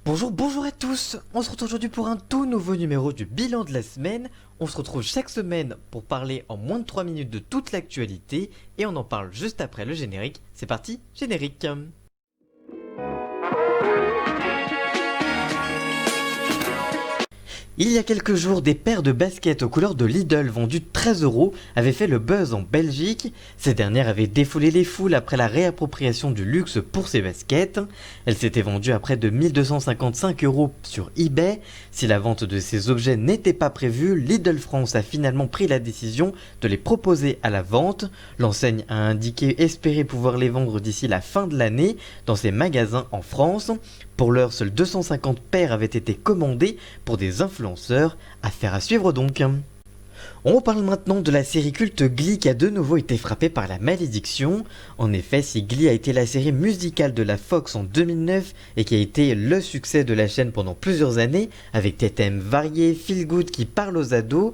Bonjour à tous. On se retrouve aujourd'hui pour un tout nouveau numéro du bilan de la semaine. On se retrouve chaque semaine pour parler en moins de 3 minutes de toute l'actualité et on en parle juste après le générique. C'est parti, générique. Il y a quelques jours, des paires de baskets aux couleurs de Lidl vendues 13 € avaient fait le buzz en Belgique. Ces dernières avaient défoulé les foules après la réappropriation du luxe pour ces baskets. Elles s'étaient vendues à près de 1255 € sur eBay. Si la vente de ces objets n'était pas prévue, Lidl France a finalement pris la décision de les proposer à la vente. L'enseigne a indiqué espérer pouvoir les vendre d'ici la fin de l'année dans ses magasins en France. Pour l'heure, seules 250 paires avaient été commandées pour des influenceurs. Affaire à suivre donc. On parle maintenant de la série culte Glee qui a de nouveau été frappée par la malédiction. En effet, si Glee a été la série musicale de la Fox en 2009 et qui a été le succès de la chaîne pendant plusieurs années, avec des thèmes variés, feel good qui parlent aux ados,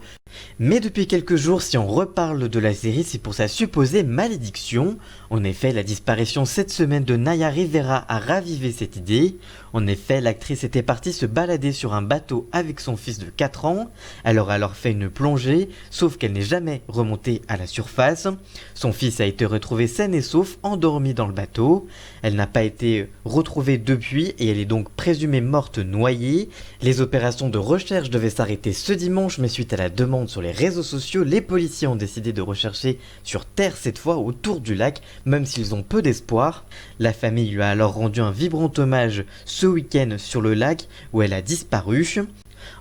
mais depuis quelques jours, si on reparle de la série, c'est pour sa supposée malédiction. En effet, la disparition cette semaine de Naya Rivera a ravivé cette idée. En effet, l'actrice était partie se balader sur un bateau avec son fils de 4 ans. Elle aurait alors fait une plongée, sauf qu'elle n'est jamais remontée à la surface. Son fils a été retrouvé sain et sauf, endormi dans le bateau. Elle n'a pas été retrouvée depuis et elle est donc présumée morte noyée. Les opérations de recherche devaient s'arrêter ce dimanche, mais suite à la demande sur les réseaux sociaux, les policiers ont décidé de rechercher sur terre cette fois autour du lac, même s'ils ont peu d'espoir. La famille lui a alors rendu un vibrant hommage ce week-end sur le lac où elle a disparu.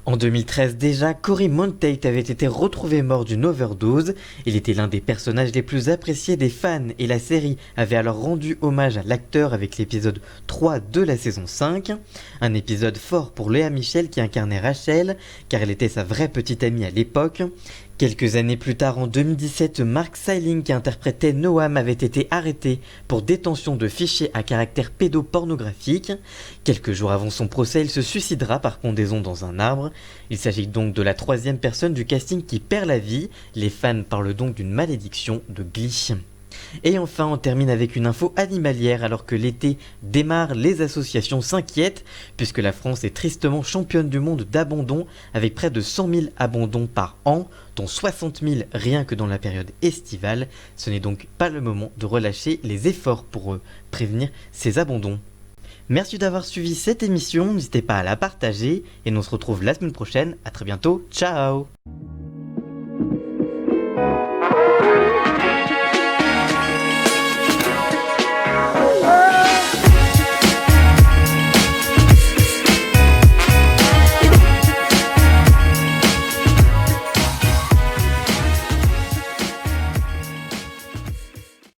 En 2013 déjà, Corey Monteith avait été retrouvé mort d'une overdose. Il était l'un des personnages les plus appréciés des fans et la série avait alors rendu hommage à l'acteur avec l'épisode 3 de la saison 5. Un épisode fort pour Léa Michel qui incarnait Rachel, car elle était sa vraie petite amie à l'époque. Quelques années plus tard, en 2017, Mark Seiling qui interprétait Noam avait été arrêté pour détention de fichiers à caractère pédopornographique. Quelques jours avant son procès, il se suicidera par pendaison dans un arbre. Il s'agit donc de la 3e personne du casting qui perd la vie. Les fans parlent donc d'une malédiction de Glee. Et enfin, on termine avec une info animalière. Alors que l'été démarre, les associations s'inquiètent puisque la France est tristement championne du monde d'abandon avec près de 100 000 abandons par an, dont 60 000 rien que dans la période estivale. Ce n'est donc pas le moment de relâcher les efforts pour prévenir ces abandons. Merci d'avoir suivi cette émission, n'hésitez pas à la partager et nous on se retrouve la semaine prochaine. À très bientôt, ciao.